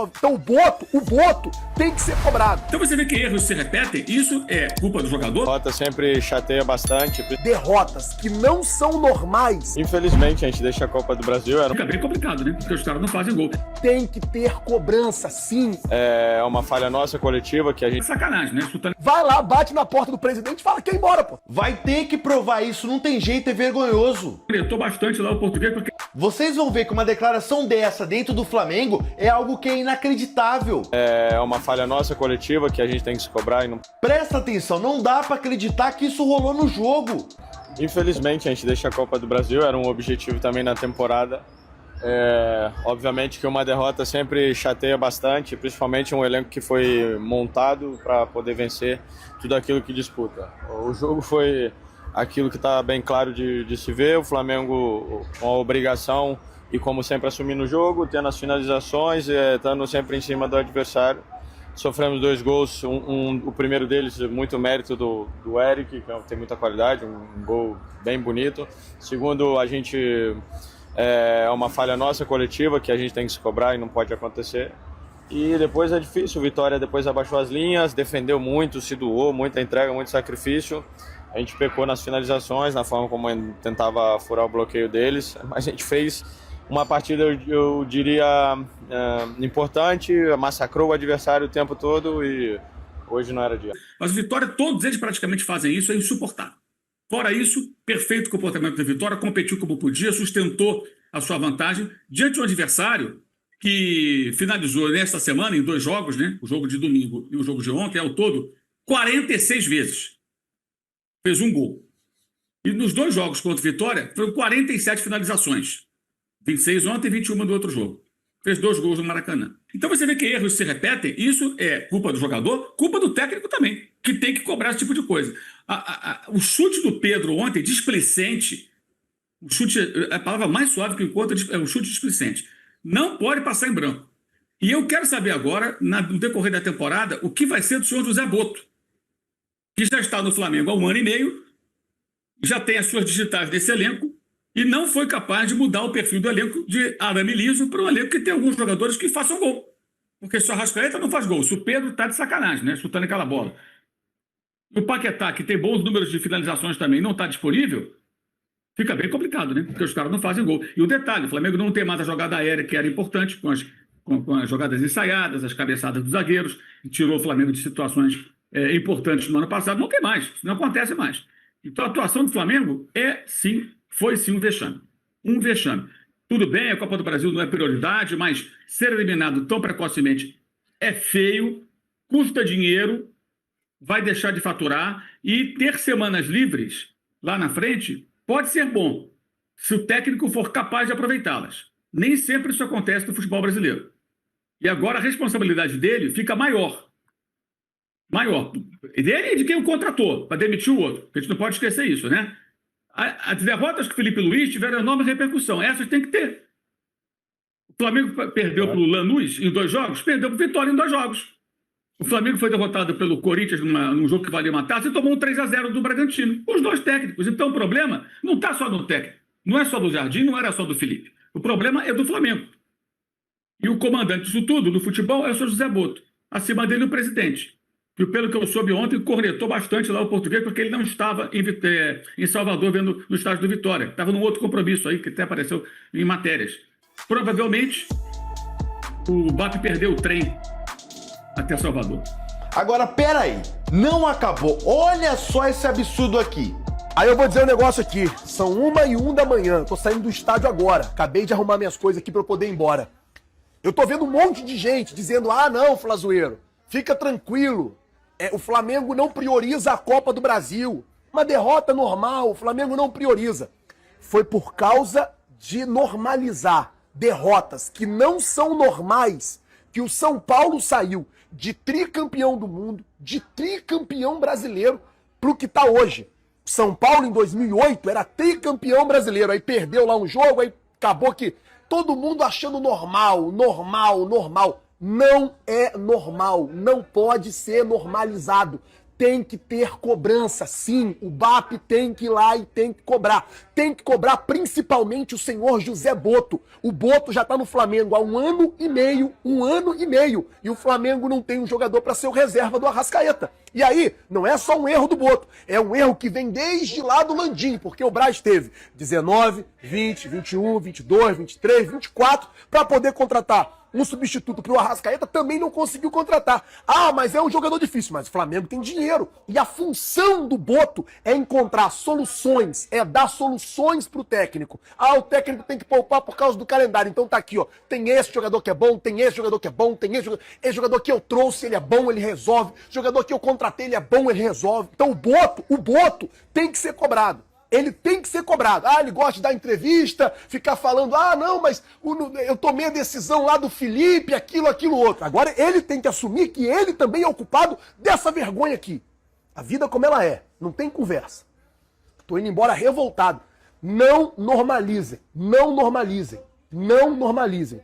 Então o Boto tem que ser cobrado. Então você vê que erros se repetem, isso é culpa do jogador? Derrota sempre chateia bastante. Derrotas que não são normais. Infelizmente, a gente deixa a Copa do Brasil. Fica bem complicado, né? Porque os caras não fazem gol. Tem que ter cobrança, sim. É uma falha nossa coletiva que a gente... Sacanagem, né? Vai lá, bate na porta do presidente e fala que é embora, pô. Vai ter que provar isso, não tem jeito, é vergonhoso. Gritou bastante lá o português porque... Vocês vão ver que uma declaração dessa dentro do Flamengo é algo que é inacreditável. É uma falha nossa coletiva que a gente tem que se cobrar e não... Presta atenção, não dá pra acreditar que isso rolou no jogo. Infelizmente, a gente deixa a Copa do Brasil, era um objetivo também na temporada. Obviamente que uma derrota sempre chateia bastante, principalmente um elenco que foi montado para poder vencer tudo aquilo que disputa. O jogo foi aquilo que está bem claro de se ver, o Flamengo com a obrigação e como sempre assumindo o jogo, tendo as finalizações, estando sempre em cima do adversário. Sofremos 2 gols, o primeiro deles muito mérito do Eric, que tem muita qualidade, um gol bem bonito. Segundo, a gente... É uma falha nossa coletiva que a gente tem que se cobrar e não pode acontecer. E depois é difícil, o Vitória depois abaixou as linhas, defendeu muito, se doou, muita entrega, muito sacrifício. A gente pecou nas finalizações, na forma como tentava furar o bloqueio deles, mas a gente fez uma partida, eu diria, importante, massacrou o adversário o tempo todo e hoje não era dia. Mas o Vitória, todos eles praticamente fazem isso, é insuportável. Fora isso, perfeito comportamento da Vitória, competiu como podia, sustentou a sua vantagem diante de um adversário que finalizou nesta semana em 2 jogos, né? O jogo de domingo e o jogo de ontem, ao todo, 46 vezes. Fez 1 gol. E nos 2 jogos contra o Vitória, foram 47 finalizações. 26 ontem e 21 do outro jogo. Fez 2 gols no Maracanã. Então você vê que erros se repetem, isso é culpa do jogador, culpa do técnico também, que tem que cobrar esse tipo de coisa. O chute do Pedro ontem, displicente, o chute, a palavra mais suave que eu encontro é o chute displicente. Não pode passar em branco. E eu quero saber agora, no decorrer da temporada, o que vai ser do senhor José Boto, que já está no Flamengo há 1 ano e meio, já tem as suas digitais desse elenco, e não foi capaz de mudar o perfil do elenco de Arame Liso para um elenco que tem alguns jogadores que façam gol. Porque se o Arrascaeta não faz gol, se o Pedro está de sacanagem, né? Chutando aquela bola. E o Paquetá, que tem bons números de finalizações também, não está disponível, fica bem complicado, né? Porque os caras não fazem gol. E o detalhe, o Flamengo não tem mais a jogada aérea, que era importante, com as jogadas ensaiadas, as cabeçadas dos zagueiros, e tirou o Flamengo de situações importantes no ano passado. Não tem mais, isso não acontece mais. Então a atuação do Flamengo foi sim um vexame. Um vexame. Tudo bem, a Copa do Brasil não é prioridade, mas ser eliminado tão precocemente é feio, custa dinheiro, vai deixar de faturar, e ter semanas livres lá na frente pode ser bom, se o técnico for capaz de aproveitá-las. Nem sempre isso acontece no futebol brasileiro. E agora a responsabilidade dele fica maior. Maior. Dele e de quem o contratou, para demitir o outro. A gente não pode esquecer isso, né? As derrotas que o Felipe Luiz tiveram enorme repercussão. Essas tem que ter. O Flamengo perdeu para o Lanús em 2 jogos, perdeu para o Vitória em 2 jogos. O Flamengo foi derrotado pelo Corinthians num jogo que valia uma taça e tomou um 3-0 do Bragantino. Os 2 técnicos. Então o problema não está só no técnico. Não é só do Jardim, não era só do Felipe. O problema é do Flamengo. E o comandante disso tudo, do futebol, é o senhor José Boto. Acima dele o presidente. Que, pelo que eu soube ontem, cornetou bastante lá o português, porque ele não estava em Salvador vendo no estádio do Vitória. Estava num outro compromisso aí, que até apareceu em matérias. Provavelmente, o BAP perdeu o trem até Salvador. Agora, peraí, não acabou. Olha só esse absurdo aqui. Aí eu vou dizer um negócio aqui. São 1h01 da manhã. Tô saindo do estádio agora. Acabei de arrumar minhas coisas aqui pra eu poder ir embora. Eu tô vendo um monte de gente dizendo: ah, não, Flazoeiro, fica tranquilo. O Flamengo não prioriza a Copa do Brasil. Uma derrota normal, o Flamengo não prioriza. Foi por causa de normalizar derrotas que não são normais que o São Paulo saiu de tricampeão do mundo, de tricampeão brasileiro, pro que tá hoje. São Paulo em 2008 era tricampeão brasileiro, aí perdeu lá um jogo, aí acabou que todo mundo achando normal. Não é normal, não pode ser normalizado. tem que ter cobrança, sim. O BAP tem que ir lá e tem que cobrar. Tem que cobrar principalmente o senhor José Boto. O Boto já tá no Flamengo há 1 ano e meio, 1 ano e meio. E o Flamengo não tem um jogador para ser o reserva do Arrascaeta. E aí, não é só um erro do Boto, é um erro que vem desde lá do Landim, porque o Braz teve 19, 20, 21, 22, 23, 24 para poder contratar um substituto para o Arrascaeta, também não conseguiu contratar. Ah, mas é um jogador difícil, mas o Flamengo tem dinheiro. E a função do Boto é encontrar soluções, é dar soluções para o técnico. Ah, o técnico tem que poupar por causa do calendário. Então tá aqui, ó, tem esse jogador que é bom, tem esse jogador que é bom, tem esse jogador que eu trouxe, ele é bom, ele resolve. Jogador que eu contratei, ele é bom, ele resolve. Então o Boto tem que ser cobrado. Ele tem que ser cobrado. Ah, ele gosta de dar entrevista, ficar falando, ah, não, mas eu tomei a decisão lá do Felipe, aquilo, outro. Agora ele tem que assumir que ele também é o culpado dessa vergonha aqui. A vida como ela é, não tem conversa. Tô indo embora revoltado. Não normalizem, não normalizem, não normalizem.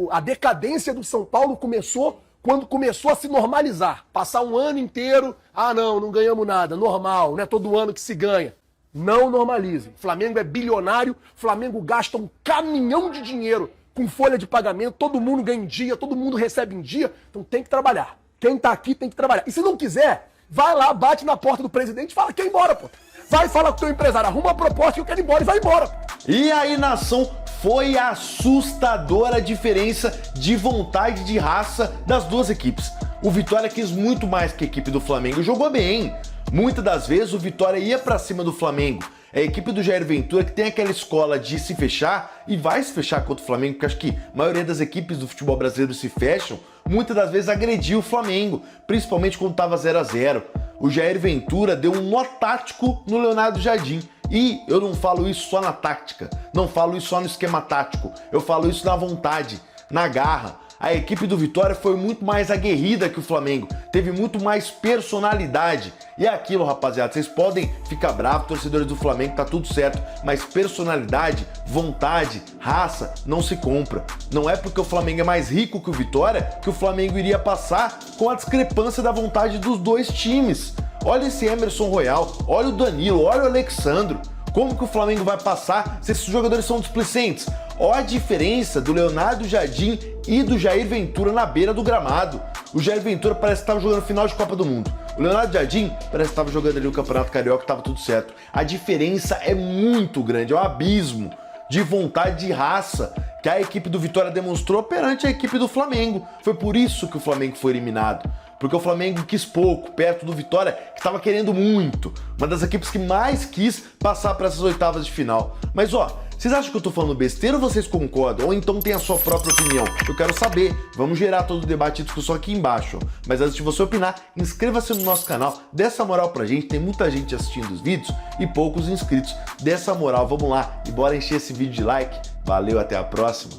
A decadência do São Paulo começou quando começou a se normalizar. Passar um ano inteiro, ah, não ganhamos nada, normal, não é todo ano que se ganha. Não normalizem. Flamengo é bilionário, Flamengo gasta um caminhão de dinheiro com folha de pagamento, todo mundo ganha em dia, todo mundo recebe em dia, então tem que trabalhar. Quem tá aqui tem que trabalhar. E se não quiser, vai lá, bate na porta do presidente e fala, quer ir embora, pô. Vai falar com o teu empresário, arruma uma proposta que eu quero ir embora e vai embora. E aí, nação, foi assustadora a diferença de vontade de raça das duas equipes. O Vitória quis muito mais que a equipe do Flamengo, jogou bem. Muitas das vezes o Vitória ia pra cima do Flamengo. É a equipe do Jair Ventura que tem aquela escola de se fechar e vai se fechar contra o Flamengo, porque acho que a maioria das equipes do futebol brasileiro se fecham, muitas das vezes agrediu o Flamengo, principalmente quando estava 0 a 0. O Jair Ventura deu um nó tático no Leonardo Jardim. E eu não falo isso só na tática, não falo isso só no esquema tático, eu falo isso na vontade, na garra. A equipe do Vitória foi muito mais aguerrida que o Flamengo, teve muito mais personalidade. E é aquilo, rapaziada, vocês podem ficar bravos, torcedores do Flamengo, tá tudo certo, mas personalidade, vontade, raça, não se compra. Não é porque o Flamengo é mais rico que o Vitória que o Flamengo iria passar com a discrepância da vontade dos dois times. Olha esse Emerson Royal, olha o Danilo, olha o Alexandro. Como que o Flamengo vai passar se esses jogadores são displicentes? Olha a diferença do Leonardo Jardim e do Jair Ventura na beira do gramado. O Jair Ventura parece que estava jogando final de Copa do Mundo. O Leonardo Jardim parece que estava jogando ali o Campeonato Carioca, estava tudo certo. A diferença é muito grande, é um abismo de vontade de raça que a equipe do Vitória demonstrou perante a equipe do Flamengo. Foi por isso que o Flamengo foi eliminado. Porque o Flamengo quis pouco, perto do Vitória, que estava querendo muito. Uma das equipes que mais quis passar para essas oitavas de final. Mas ó, vocês acham que eu tô falando besteira ou vocês concordam? Ou então tem a sua própria opinião? Eu quero saber. Vamos gerar todo o debate e discussão aqui embaixo. Mas antes de você opinar, inscreva-se no nosso canal. Dê essa moral pra gente. Tem muita gente assistindo os vídeos e poucos inscritos. Dê essa moral, vamos lá. E bora encher esse vídeo de like. Valeu, até a próxima.